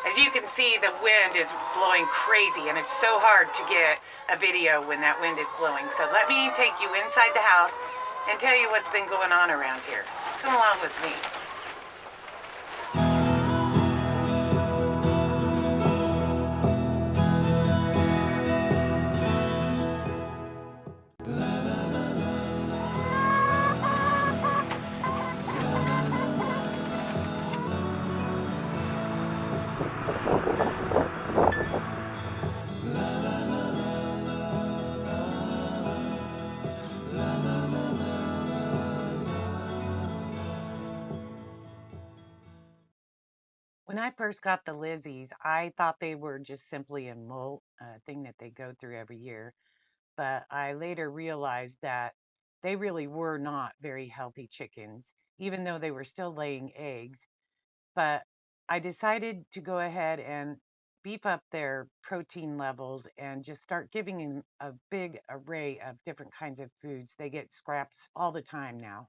As you can see, the wind is blowing crazy, and it's so hard to get a video when that wind is blowing. So let me take you inside the house and tell you what's been going on around here. Come along with me. When I first got the Lizzies, I thought they were just simply a molt thing that they go through every year. But I later realized that they really were not very healthy chickens, even though they were still laying eggs. But I decided to go ahead and beef up their protein levels and just start giving them a big array of different kinds of foods. They get scraps all the time now.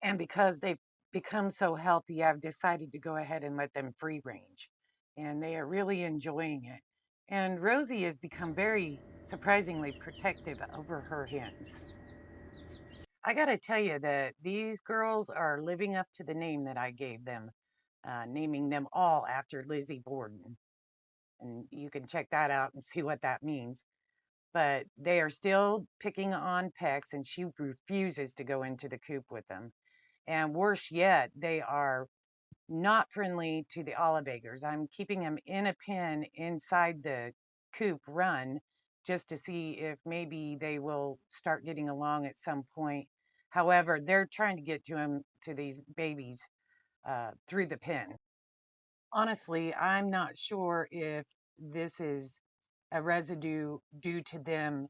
And because they've become so healthy, I've decided to go ahead and let them free range. And they are really enjoying it. And Rosie has become very surprisingly protective over her hens. I got to tell you that these girls are living up to the name that I gave them, naming them all after Lizzie Borden. And you can check that out and see what that means. But they are still picking on Pex, and she refuses to go into the coop with them. And worse yet, they are not friendly to the olive eggers. I'm keeping them in a pen inside the coop run just to see if maybe they will start getting along at some point. However, they're trying to get to these babies through the pen. Honestly, I'm not sure if this is a residue due to them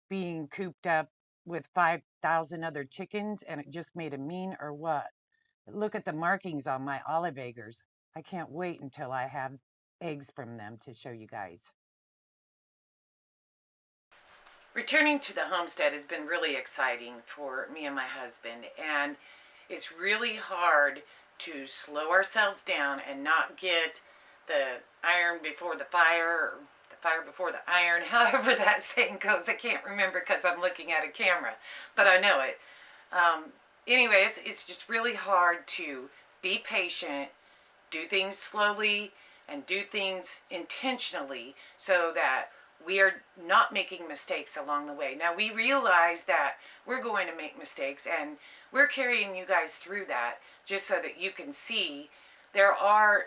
being cooped up with 5,000 other chickens and it just made them mean or what. Look at the markings on my olive eggers. I can't wait until I have eggs from them to show you guys. Returning to the homestead has been really exciting for me and my husband, and it's really hard to slow ourselves down and not get the iron before the fire, or the fire before the iron, however that saying goes. I can't remember because I'm looking at a camera, but I know it. Anyway, it's just really hard to be patient, do things slowly, and do things intentionally so that we are not making mistakes along the way. Now, we realize that we're going to make mistakes, and we're carrying you guys through that just so that you can see there are,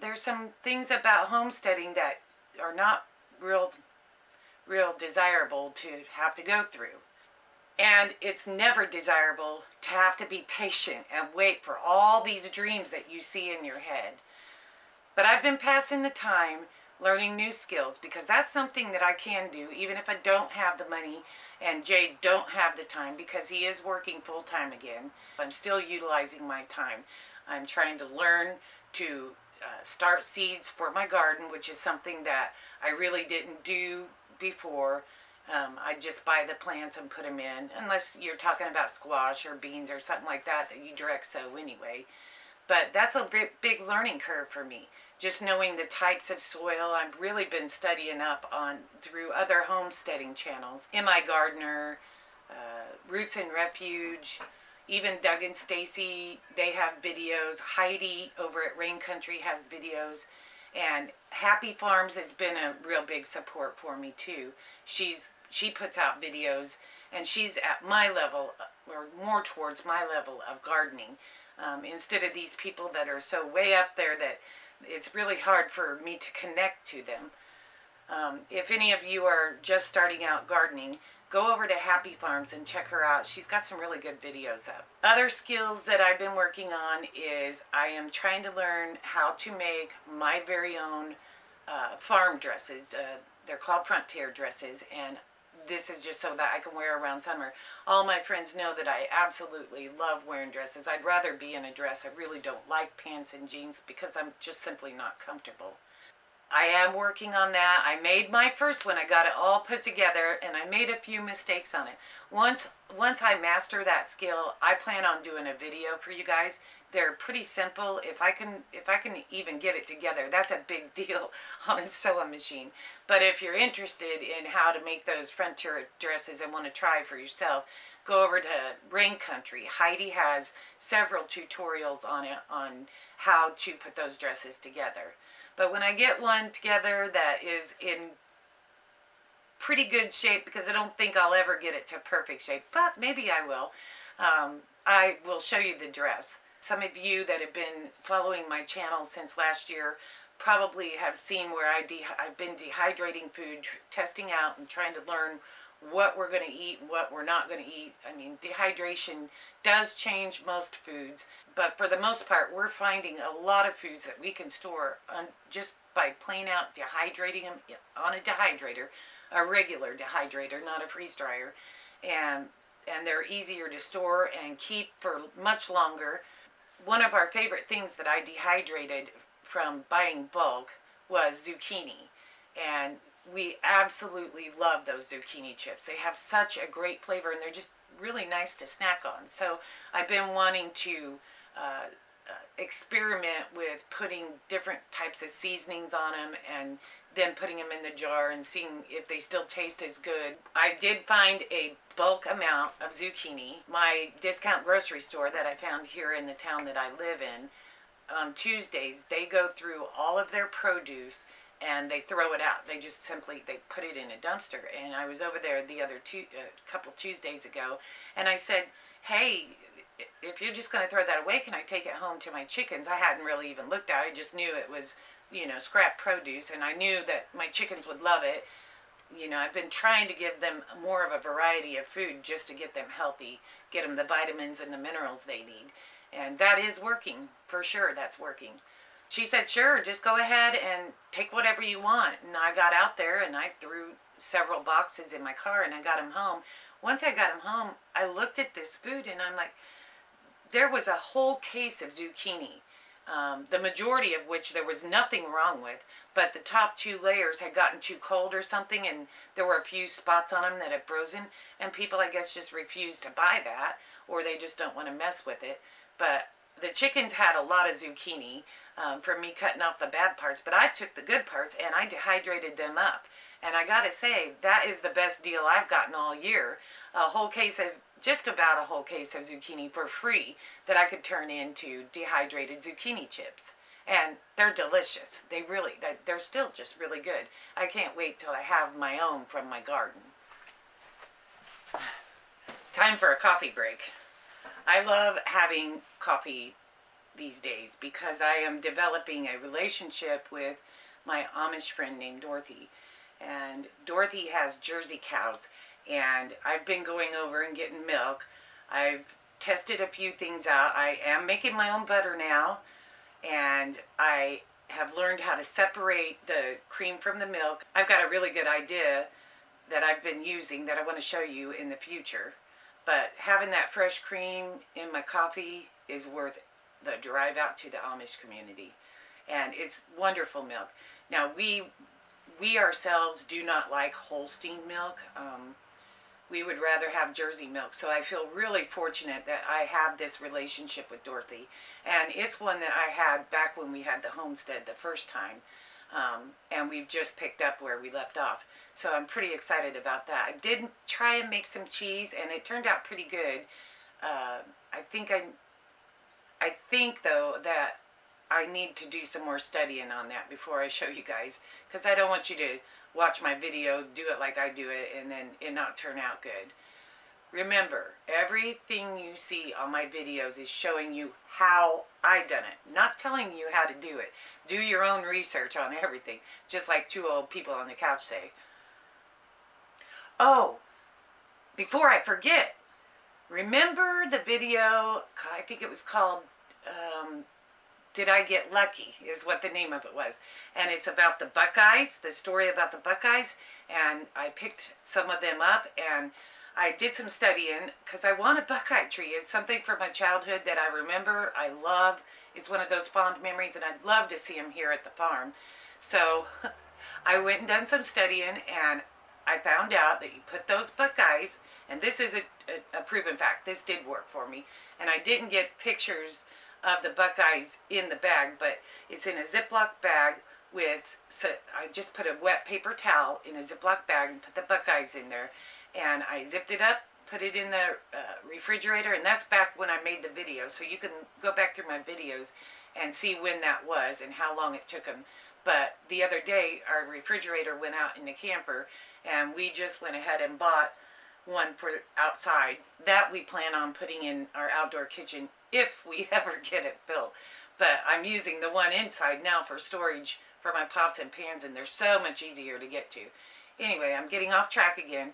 there's some things about homesteading that are not real desirable to have to go through. And it's never desirable to have to be patient and wait for all these dreams that you see in your head. But I've been passing the time learning new skills because that's something that I can do even if I don't have the money and Jay don't have the time because he is working full time again. I'm still utilizing my time. I'm trying to learn to start seeds for my garden, which is something that I really didn't do before. I just buy the plants and put them in, unless you're talking about squash or beans or something like that you direct sow anyway. But that's a big learning curve for me. Just knowing the types of soil. I've really been studying up on through other homesteading channels. M.I. Gardener, Roots and Refuge, even Doug and Stacy, they have videos. Heidi over at Rain Country has videos. And Happy Farms has been a real big support for me too. She puts out videos, and she's at my level, or more towards my level of gardening. Instead of these people that are so way up there that it's really hard for me to connect to them. If any of you are just starting out gardening, go over to Happy Farms and check her out. She's got some really good videos up. Other skills that I've been working on is I am trying to learn how to make my very own farm dresses. They're called frontier dresses, and this is just so that I can wear around summer. All my friends know that I absolutely love wearing dresses. I'd rather be in a dress. I really don't like pants and jeans because I'm just simply not comfortable. I am working on that. I made my first one. I got it all put together, and I made a few mistakes on it. Once I master that skill, I plan on doing a video for you guys they're pretty simple. If I can even get it together, that's a big deal on a sewing machine. But if you're interested in how to make those frontier dresses and want to try for yourself, go over to Rain Country. Heidi has several tutorials on it on how to put those dresses together. But when I get one together that is in pretty good shape, because I don't think I'll ever get it to perfect shape, but maybe I will, I will show you the dress. Some of you that have been following my channel since last year probably have seen where I've been dehydrating food, testing out and trying to learn what we're going to eat and what we're not going to eat. I mean, dehydration does change most foods, but for the most part, we're finding a lot of foods that we can store just by plain out dehydrating them on a dehydrator, a regular dehydrator, not a freeze dryer, and they're easier to store and keep for much longer. One of our favorite things that I dehydrated from buying bulk was zucchini, and we absolutely love those zucchini chips. They have such a great flavor, and they're just really nice to snack on. So I've been wanting to experiment with putting different types of seasonings on them and then putting them in the jar and seeing if they still taste as good. I did find a bulk amount of zucchini. My discount grocery store that I found here in the town that I live in, on Tuesdays, they go through all of their produce and they throw it out. They just simply, they put it in a dumpster. And I was over there the other couple Tuesdays ago, and I said, hey, if you're just going to throw that away, can I take it home to my chickens? I hadn't really even looked at it. I just knew it was, scrap produce, and I knew that my chickens would love it. I've been trying to give them more of a variety of food just to get them healthy, get them the vitamins and the minerals they need. And that is working, for sure, that's working. She said, sure, just go ahead and take whatever you want. And I got out there and I threw several boxes in my car and I got them home. Once I got them home, I looked at this food and I'm like, there was a whole case of zucchini, the majority of which there was nothing wrong with, but the top 2 layers had gotten too cold or something, and there were a few spots on them that had frozen, and people, I guess, just refused to buy that, or they just don't want to mess with it. But the chickens had a lot of zucchini from me cutting off the bad parts, but I took the good parts and I dehydrated them up. And I gotta say, that is the best deal I've gotten all year. Just about a whole case of zucchini for free that I could turn into dehydrated zucchini chips. And they're delicious. They're still just really good. I can't wait till I have my own from my garden. Time for a coffee break. I love having coffee these days because I am developing a relationship with my Amish friend named Dorothy. And Dorothy has Jersey cows, and I've been going over and getting milk. I've tested a few things out. I am making my own butter now, and I have learned how to separate the cream from the milk. I've got a really good idea that I've been using that I want to show you in the future. But having that fresh cream in my coffee is worth the drive out to the Amish community. And it's wonderful milk. Now, we ourselves do not like Holstein milk. We would rather have Jersey milk. So I feel really fortunate that I have this relationship with Dorothy. And it's one that I had back when we had the homestead the first time. And we've just picked up where we left off. So I'm pretty excited about that. I did try and make some cheese, and it turned out pretty good. I think though that I need to do some more studying on that before I show you guys, because I don't want you to watch my video, do it like I do it, and then it not turn out good. Remember, everything you see on my videos is showing you how I done it, not telling you how to do it. Do your own research on everything, just like 2 old people on the couch say. Oh, before I forget, remember the video, I think it was called, Did I Get Lucky, is what the name of it was. And it's about the Buckeyes, the story about the Buckeyes. And I picked some of them up and I did some studying because I want a Buckeye tree. It's something from my childhood that I remember, I love. It's one of those fond memories, and I'd love to see them here at the farm. So I went and done some studying, and I found out that you put those Buckeyes, and this is a proven fact. This did work for me. And I didn't get pictures of the Buckeyes in the bag, but it's in a Ziploc bag with, so I just put a wet paper towel in a Ziploc bag and put the Buckeyes in there, and I zipped it up, put it in the refrigerator, and that's back when I made the video, so you can go back through my videos and see when that was and how long it took them. But the other day, our refrigerator went out in the camper, and we just went ahead and bought one for outside that we plan on putting in our outdoor kitchen if we ever get it built. But I'm using the one inside now for storage for my pots and pans, and they're so much easier to get to. Anyway, I'm getting off track again.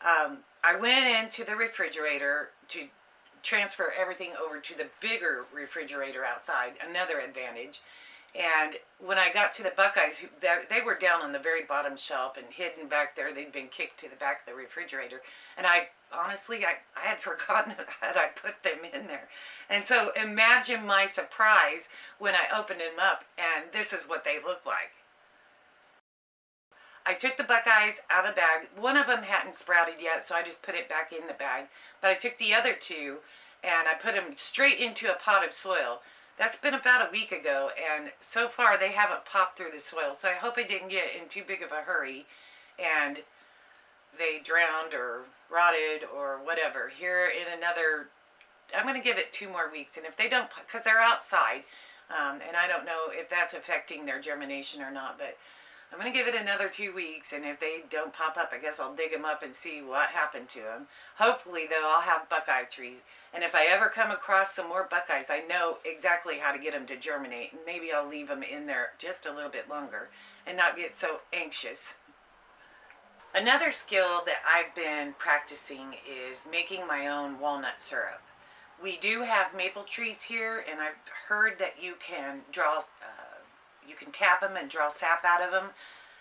I went into the refrigerator to transfer everything over to the bigger refrigerator outside, another advantage. And when I got to the Buckeyes, they were down on the very bottom shelf and hidden back there. They'd been kicked to the back of the refrigerator. And I honestly had forgotten that I put them in there. And so imagine my surprise when I opened them up, and this is what they look like. I took the Buckeyes out of the bag. One of them hadn't sprouted yet, so I just put it back in the bag. But I took the other two, and I put them straight into a pot of soil. That's been about a week ago, and so far they haven't popped through the soil. So I hope I didn't get in too big of a hurry and they drowned or rotted or whatever. Here in another, I'm going to give it 2 more weeks. And if they don't, because they're outside, and I don't know if that's affecting their germination or not, but I'm going to give it another 2 weeks, and if they don't pop up, I guess I'll dig them up and see what happened to them. Hopefully, though, I'll have Buckeye trees. And if I ever come across some more Buckeyes, I know exactly how to get them to germinate. And maybe I'll leave them in there just a little bit longer and not get so anxious. Another skill that I've been practicing is making my own walnut syrup. We do have maple trees here, and I've heard that you can you can tap them and draw sap out of them.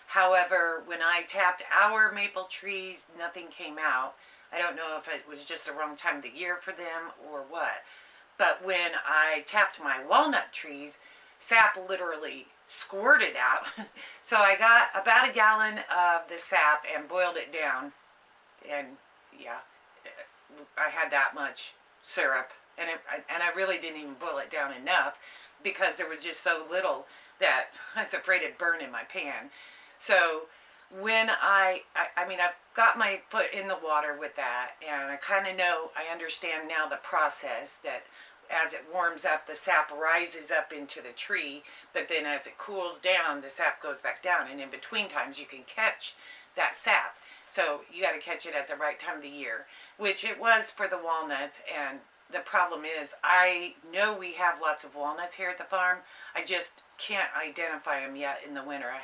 However, when I tapped our maple trees, nothing came out. I don't know if it was just the wrong time of the year for them or what. But when I tapped my walnut trees, sap literally squirted out. So I got about a gallon of the sap and boiled it down. And yeah, I had that much syrup. And I really didn't even boil it down enough because there was just so little that I was afraid it'd burn in my pan. So when I've got my foot in the water with that, and I kind of know, I understand now the process that as it warms up, the sap rises up into the tree, but then as it cools down, the sap goes back down, and in between times you can catch that sap. So you got to catch it at the right time of the year, which it was for the walnuts. And the problem is, I know we have lots of walnuts here at the farm. I just can't identify them yet in the winter. I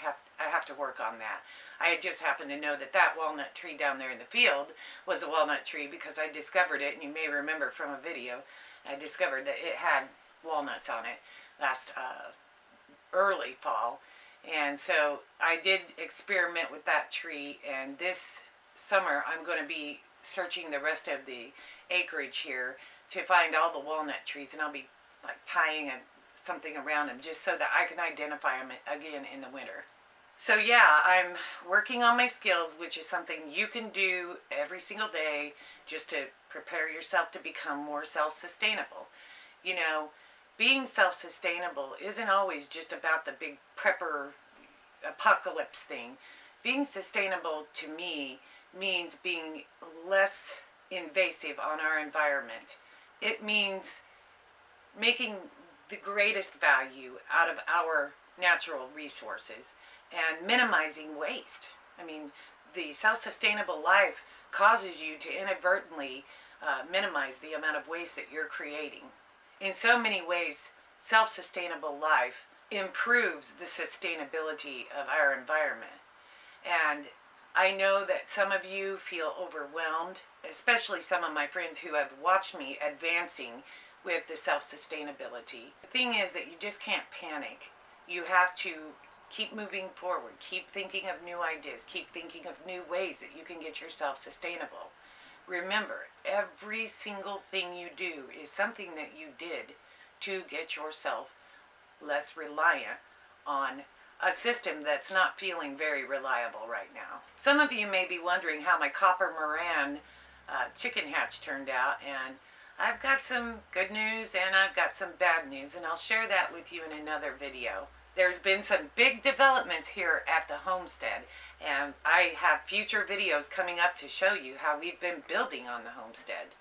have to work on that. I just happen to know that that walnut tree down there in the field was a walnut tree because I discovered it, and you may remember from a video, I discovered that it had walnuts on it last early fall. And so I did experiment with that tree, and this summer I'm going to be searching the rest of the acreage here to find all the walnut trees, and I'll be like tying something around them just so that I can identify them again in the winter. So yeah, I'm working on my skills, which is something you can do every single day just to prepare yourself to become more self-sustainable. You know, being self-sustainable isn't always just about the big prepper apocalypse thing. Being sustainable to me means being less invasive on our environment. It means making the greatest value out of our natural resources and minimizing waste. I mean, the self-sustainable life causes you to inadvertently minimize the amount of waste that you're creating. In so many ways, self-sustainable life improves the sustainability of our environment. And I know that some of you feel overwhelmed, especially some of my friends who have watched me advancing with the self-sustainability. The thing is that you just can't panic. You have to keep moving forward, keep thinking of new ideas, keep thinking of new ways that you can get yourself sustainable. Remember, every single thing you do is something that you did to get yourself less reliant on a system that's not feeling very reliable right now. Some of you may be wondering how my copper Moran chicken hatch turned out, and I've got some good news and I've got some bad news, and I'll share that with you in another video. There's been some big developments here at the homestead, and I have future videos coming up to show you how we've been building on the homestead.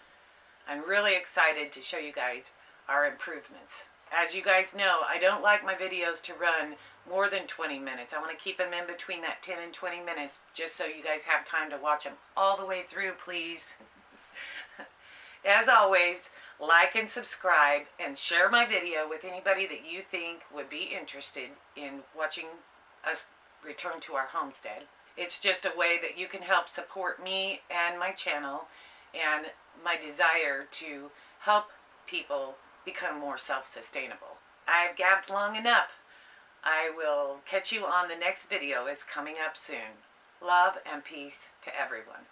I'm really excited to show you guys our improvements. As you guys know, I don't like my videos to run more than 20 minutes. I want to keep them in between that 10 and 20 minutes just so you guys have time to watch them all the way through, please. As always, like and subscribe and share my video with anybody that you think would be interested in watching us return to our homestead. It's just a way that you can help support me and my channel and my desire to help people become more self-sustainable. I've gabbed long enough. I will catch you on the next video. It's coming up soon. Love and peace to everyone.